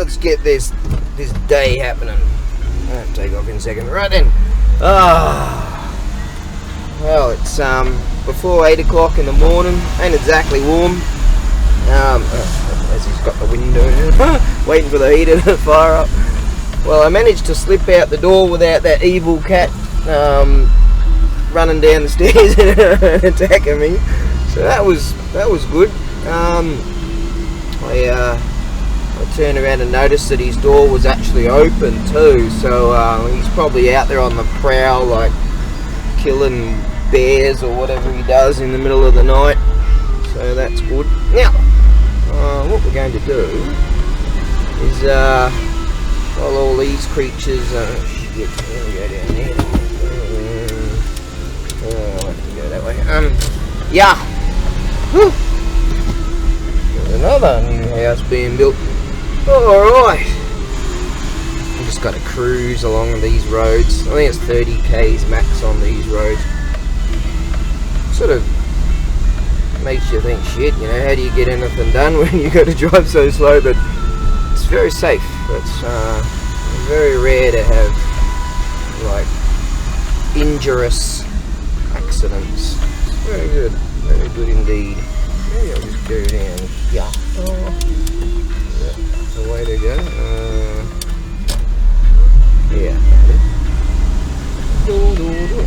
let's get this day happening. I'll take off in a second. Right then. Well, it's before 8 o'clock in the morning. Ain't exactly warm. As he's got the window waiting for the heater to fire up. Well, I managed to slip out the door without that evil cat running down the stairs and attacking me. So that was good. I turned around and noticed that his door was actually open too. So he's probably out there on the prowl, like killing bears or whatever he does in the middle of the night. So that's good. Now, what we're going to do is, while all these creatures, shit, let me go down there. Let me go that way. Yeah. Whew. There's another new house being built. Alright. I just got to cruise along these roads. I think it's 30 k's max on these roads. Sort of makes you think, shit, you know, how do you get anything done when you got to drive so slow? But it's very safe. It's very rare to have like injurious accidents. It's very good indeed. Maybe I'll just go down. Yeah, that's the way to go. Yeah.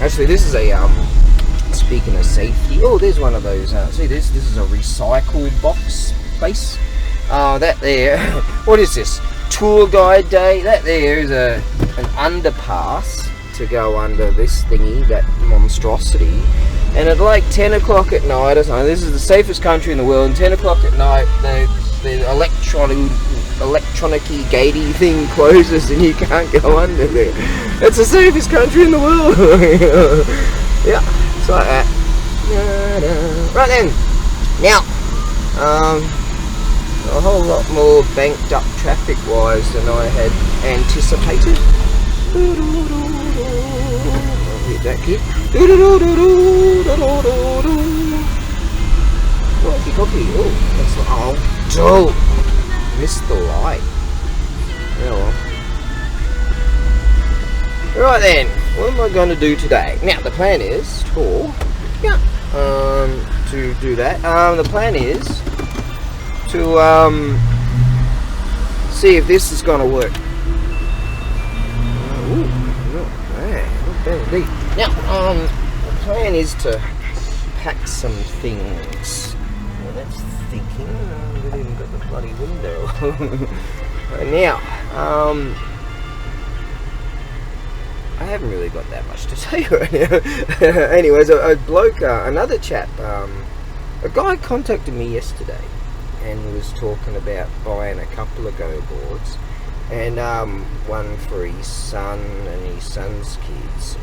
Actually, this is a speaking of safety, oh, there's one of those, see this is a recycle box space. That there, what is this, tour guide day? That there is an underpass to go under this thingy, that monstrosity, and at like 10 o'clock at night or something, this is the safest country in the world, and 10 o'clock at night the electronic-y gatey thing closes and you can't go under there. It's the safest country in the world. Yeah. Like that. Right then, now a whole lot more banked up traffic wise than I had anticipated. I'll hit that kid. Walkie talkie. Oh, that's like, oh, missed the light. Oh well. Right then, what am I going to do today? Now the plan is to do that. The plan is to see if this is going to work. Ooh, not bad indeed. Now, the plan is to pack some things. Well, that's thinking. We didn't got the bloody window. Right now, I haven't really got that much to say right now. Anyways, a bloke, another chap, a guy contacted me yesterday and was talking about buying a couple of go boards, and one for his son and his son's kids,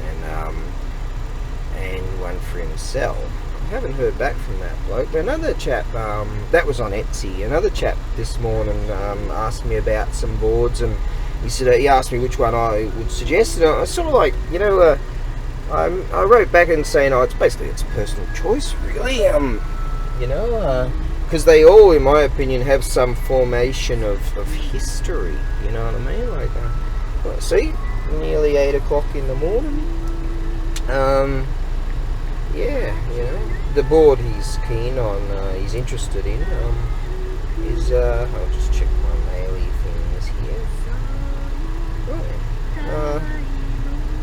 and one for himself. I haven't heard back from that bloke. But another chap, that was on Etsy, another chap this morning asked me about some boards, and he asked me which one I would suggest, and I was sort of like, you know, I wrote back and saying, oh, it's personal choice, really, you know, because they all, in my opinion, have some formation of history, you know what I mean, like, well, see, nearly 8 o'clock in the morning, yeah, you know, the board he's keen on, he's interested in, is, I'll just check my maily things here.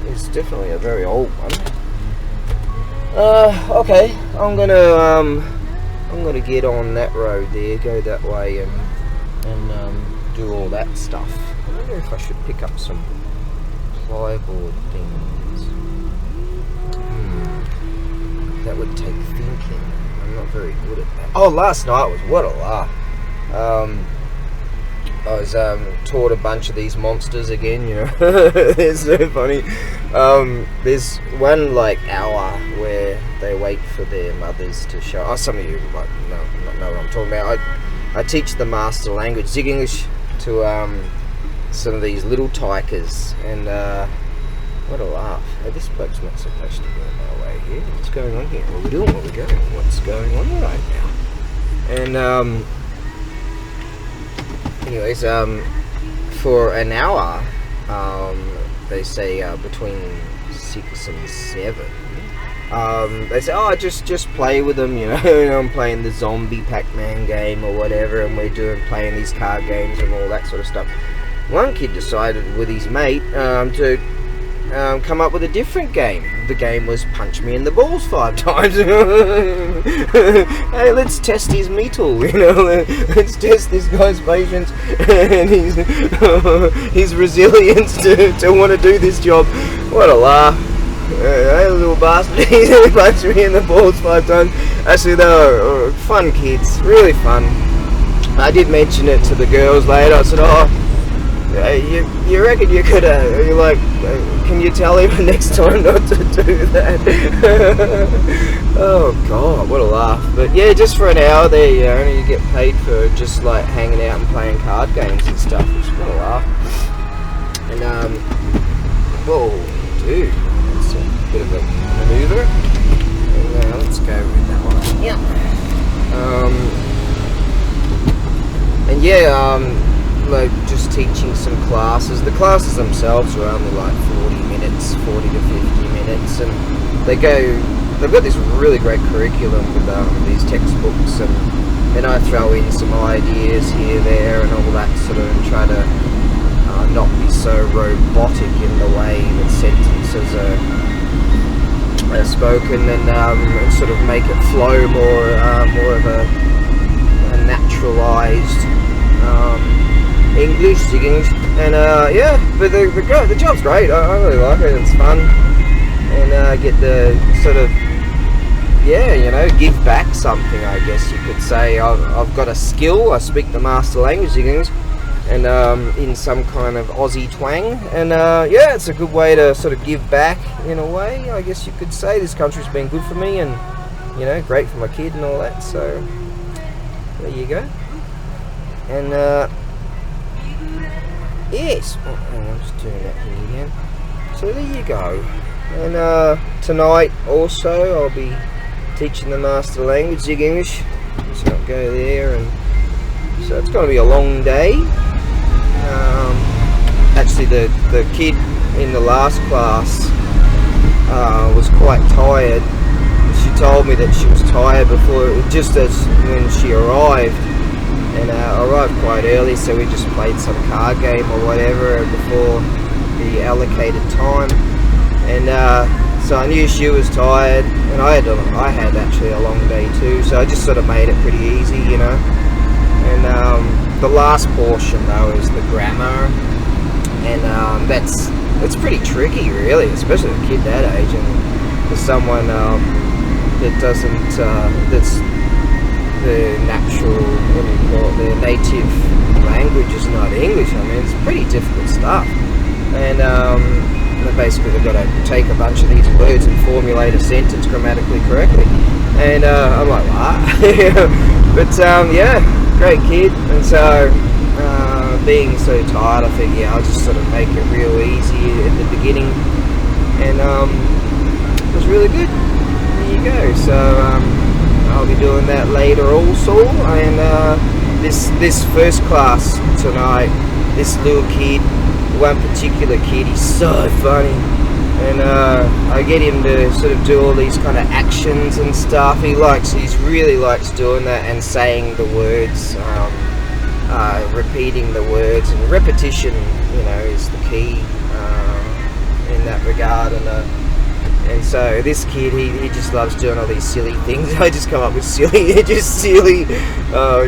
It's definitely a very old one. Okay, I'm gonna get on that road there, go that way, and do all that stuff. I wonder if I should pick up some plyboard things. That would take thinking. I'm not very good at that. Oh, last night was what a laugh. I was taught a bunch of these monsters again, you know. It's so funny. There's one like hour where they wait for their mothers to show. Oh, some of you might not know what I'm talking about. I teach the master language, Zig English, to some of these little tykers, and what a laugh. Hey, this bloke's not supposed to be on my way here. What's going on here? What are we doing? Where are we going? What's going on right now? And anyways, for an hour. They say between 6 and 7. They say, oh, just play with them, you know. I'm playing the zombie Pac-Man game or whatever, and we're playing these card games and all that sort of stuff. One kid decided with his mate to come up with a different game. The game was punch me in the balls 5 times. Hey, let's test his mettle, you know. Let's test this guy's patience and his resilience to want to do this job. What a laugh. Hey, little bastard, he punched me in the balls 5 times. Actually, they were fun kids, really fun. I did mention it to the girls later. I said, oh, you reckon you could, you're like, can you tell him next time not to do that? Oh God, what a laugh. But yeah, just for an hour there, you know, you get paid for just like hanging out and playing card games and stuff, which is what a laugh. And whoa, dude, that's a bit of a maneuver. And let's go with that one. Yeah. And yeah, like just teaching some classes. The classes themselves are only like 40 minutes, 40 to 50 minutes, and they've got this really great curriculum with these textbooks, and then I throw in some ideas here, there, and all that sort of, and try to not be so robotic in the way that sentences are spoken, and sort of make it flow more of a naturalized English, and yeah, but the job's great. I really like it. It's fun, and get the sort of, yeah, you know, give back something, I guess you could say. I've got a skill. I speak the master language, and in some kind of Aussie twang, and yeah, it's a good way to sort of give back in a way, I guess you could say. This country's been good for me, and you know, great for my kid and all that. So there you go. And yes, I'm just doing that here again. So there you go. And tonight also I'll be teaching the master language, English. Just gonna go there, and so it's gonna be a long day. Actually, the kid in the last class was quite tired. She told me that she was tired before, just as when she arrived. And arrived quite early, so we just played some card game or whatever before the allocated time. And so I knew she was tired, and I had actually a long day too, so I just sort of made it pretty easy, you know. And the last portion though is the grammar, and that's pretty tricky, really, especially a kid that age, and for someone that doesn't that's the natural, what do you call it, their native language is not English. I mean, it's pretty difficult stuff. And basically they've got to take a bunch of these words and formulate a sentence grammatically correctly. And I'm like, what? But yeah, great kid. And so being so tired, I think, yeah, I'll just sort of make it real easy at the beginning. And it was really good. There you go. So I'll be doing that later also, and this first class tonight, this little kid, one particular kid, he's so funny, and I get him to sort of do all these kind of actions and stuff. He really likes doing that and saying the words, repeating the words, and repetition, you know, is the key in that regard. And so this kid, he just loves doing all these silly things. I just come up with silly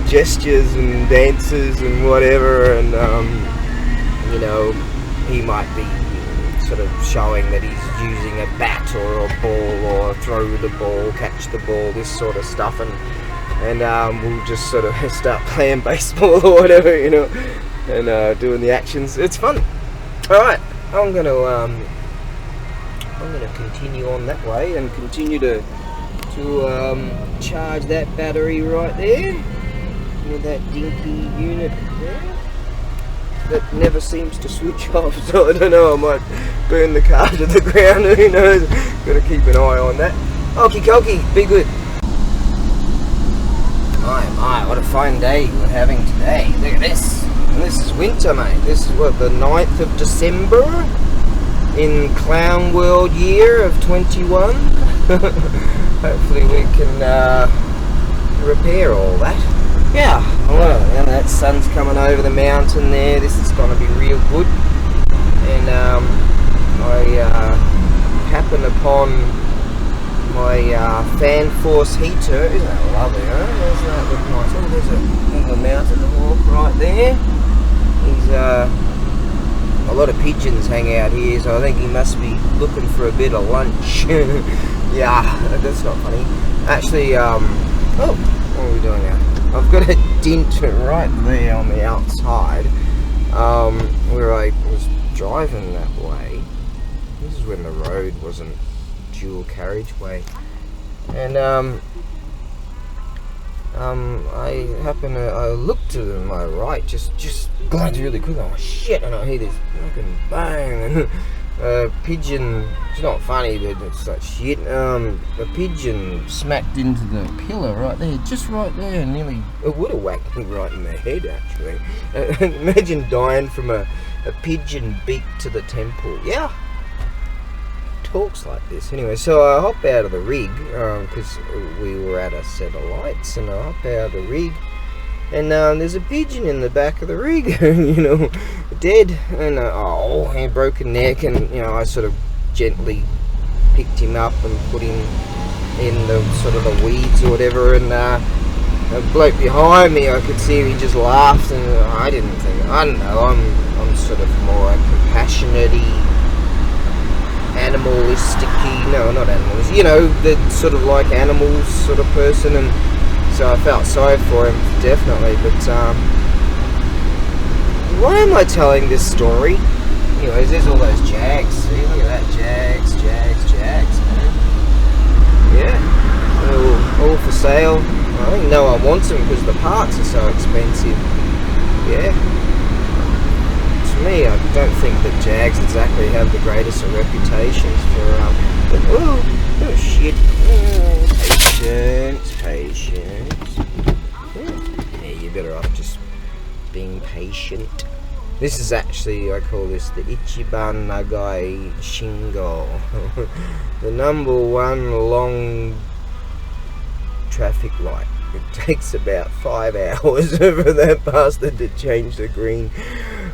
gestures and dances and whatever, and you know, he might be sort of showing that he's using a bat or a ball, or throw the ball, catch the ball, this sort of stuff, and we'll just sort of start playing baseball or whatever, you know, and doing the actions. It's fun. All right, I'm gonna continue on that way and continue to charge that battery right there with that dinky unit there that never seems to switch off. So I don't know, I might burn the car to the ground, who knows. Gotta keep an eye on that. Okie dokie, be good. My, what a fine day we're having today. Look at this. And this is winter, mate. This is what, the 9th of December in Clown World year of 21. Hopefully we can repair all that. Yeah, well, and that sun's coming over the mountain there. This is going to be real good. And I happened upon my fan force heater. Isn't that lovely, huh? Doesn't that look nice? Oh, there's a mountain to walk right there. He's a lot of pigeons hang out here, so I think he must be looking for a bit of lunch. Yeah, that's not funny. Actually, oh, what are we doing now? I've got a dent right there on the outside, where I was driving that way. This is when the road wasn't dual carriageway, and I looked to my right, just glanced really quick. Oh shit! And I hear this fucking bang, and a pigeon. It's not funny, but it's like shit. A pigeon smacked into the pillar right there, just right there. Nearly, it would have whacked me right in the head, actually. Imagine dying from a pigeon beak to the temple. Yeah. Talks like this. Anyway, so I hop out of the rig, because we were at a set of lights, and I hop out of the rig, and there's a pigeon in the back of the rig, you know, dead, and he broken neck, and you know, I sort of gently picked him up and put him in the sort of the weeds or whatever, and the bloke behind me, I could see he just laughed, and I don't know, I'm sort of more a compassionate-y, animalistic-y, no, not animals, you know, the sort of like animals sort of person, and so I felt sorry for him, definitely, but why am I telling this story? Anyways, there's all those jags, see, look at that, jags, man, yeah, all for sale. I think no one wants them because the parts are so expensive, yeah. To me, I don't think that Jags exactly have the greatest of reputations for, but, oh shit, patience, yeah, you're better off just being patient. This is actually, I call this the Ichiban Nagai Shingo, the #1 long traffic light. It takes about 5 hours for that bastard to change the green.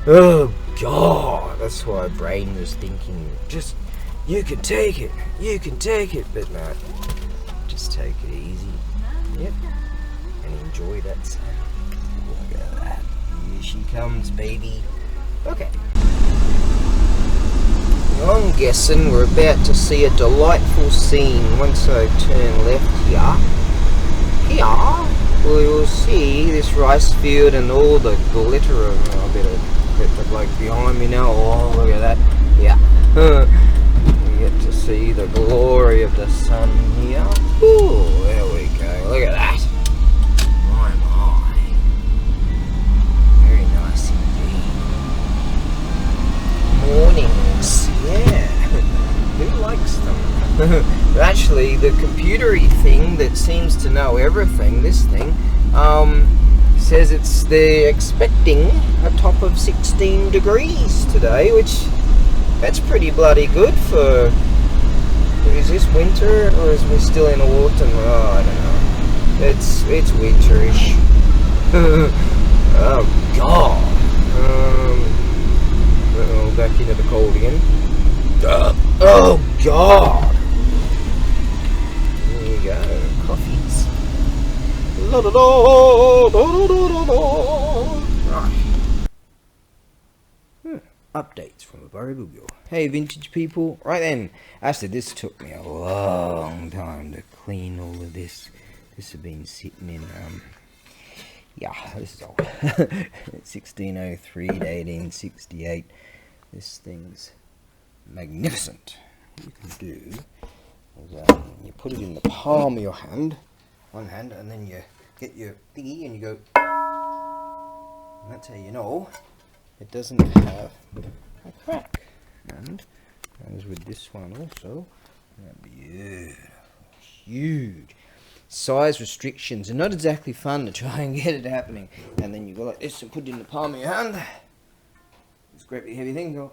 Oh god, that's why my brain was thinking, just, you can take it, but no, just take it easy, yep, and enjoy that sun. Look at that, here she comes, baby. Okay, I'm guessing we're about to see a delightful scene once I turn left here. We will see this rice field and all the glitter of, I better get the bloke behind me now. Oh, look at that. Yeah. We get to see the glory of the sun here. Ooh, there we go. Look at that. My. Very nice indeed. Mornings. Yeah. Who likes them? Actually, the computery thing that seems to know everything, this thing, says they're expecting a top of 16 degrees today, which, that's pretty bloody good for, is this winter, or is we still in autumn? Oh, I don't know. It's winterish. Oh, God. Back into the cold again. Oh, God. There you go, coffees. Right. Updates from ABAREBUGYO. Hey, vintage people. Right then, actually, this took me a long time to clean all of this. This has been sitting in, yeah, this is old. 1603 to 1868. This thing's magnificent. What you can do is you put it in the palm of your hand, one hand, and then you get your thingy and you go, and that's how you know it doesn't have a crack. And as with this one also, beautiful, huge. size restrictions are not exactly fun to try and get it happening. And then you go like this and put it in the palm of your hand. Just grab your heavy thing, go.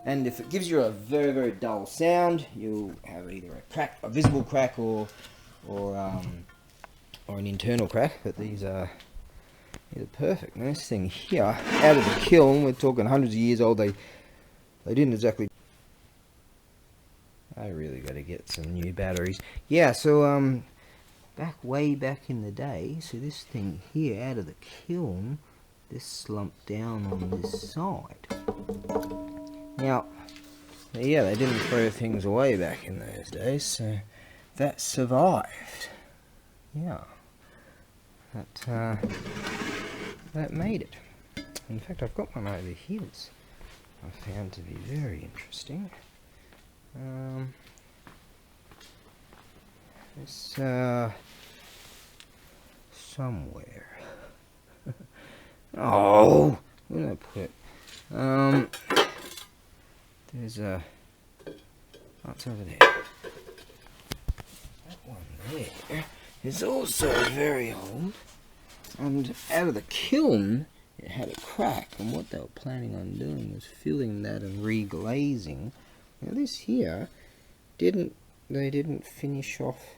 And if it gives you a very, very dull sound, you'll have either a crack, a visible crack, or an internal crack. But these are perfect. And this thing here, out of the kiln, we're talking hundreds of years old. They didn't exactly. I really got to get some new batteries. Yeah, so way back in the day, so this thing here out of the kiln, this slumped down on this side. Now, yeah, they didn't throw things away back in those days, so that survived. Yeah, that made it. In fact, I've got one over here that's I found to be very interesting. It's somewhere. Oh, where did I put it? There's a. Oh, it's over there. That one there is also very old, and out of the kiln it had a crack, and what they were planning on doing was filling that and reglazing. Now this here didn't finish off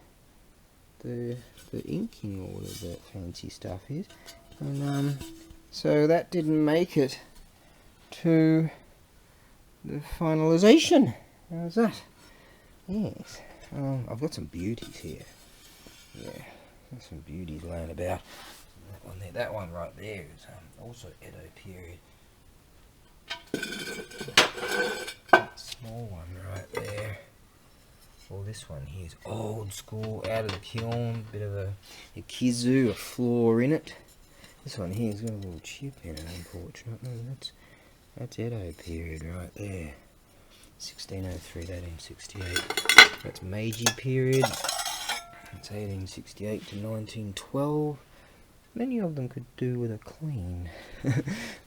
the inking or whatever that fancy stuff is, and so that didn't make it to the finalization. How's that? Yes. I've got some beauties here. Yeah, got some beauties laying about. That one there, that one right there is also Edo period. That small one right there. Well, this one here is old school, out of the kiln, bit of a kizu, a flaw in it. This one here's got a little chip in it, unfortunately. That's Edo period right there. 1603 to 1868. That's Meiji period. That's 1868 to 1912. Many of them could do with a clean.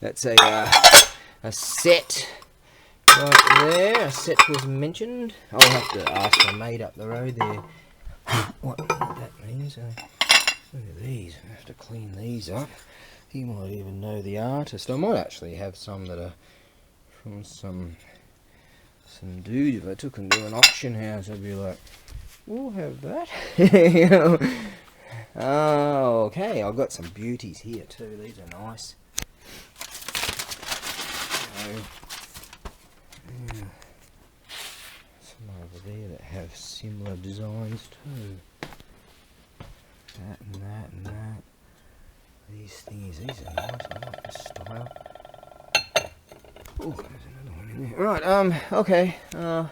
That's a set right there. A set was mentioned. I'll have to ask my mate up the road there what that means. Look at these. I have to clean these up. He might even know the artist. I might actually have some that are from some dude. If I took them to an auction house, I'd be like, we'll have that. You know? Oh, okay, I've got some beauties here too. These are nice. Yeah. Some over there that have similar designs too. That and that and that. These things, these are nice. I like this style. Oh, there's another one in there. Right, okay. I'll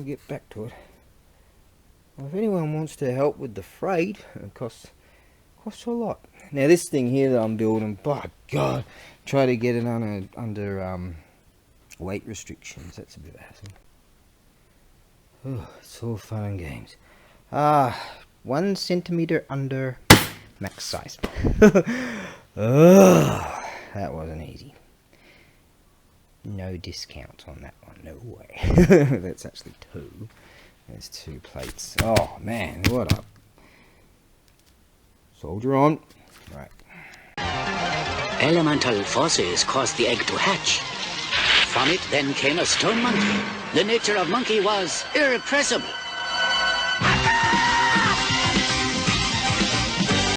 get back to it. Well, if anyone wants to help with the freight, it costs a lot. Now this thing here that I'm building, by God, try to get it under weight restrictions. That's a bit of a hassle. Oh, it's all fun and games. 1 centimeter under max size. Oh, that wasn't easy. No discount on that one, no way. That's actually 2. There's 2 plates. Oh man, what up? Soldier on. Right. Elemental forces caused the egg to hatch. From it then came a stone monkey. The nature of monkey was irrepressible.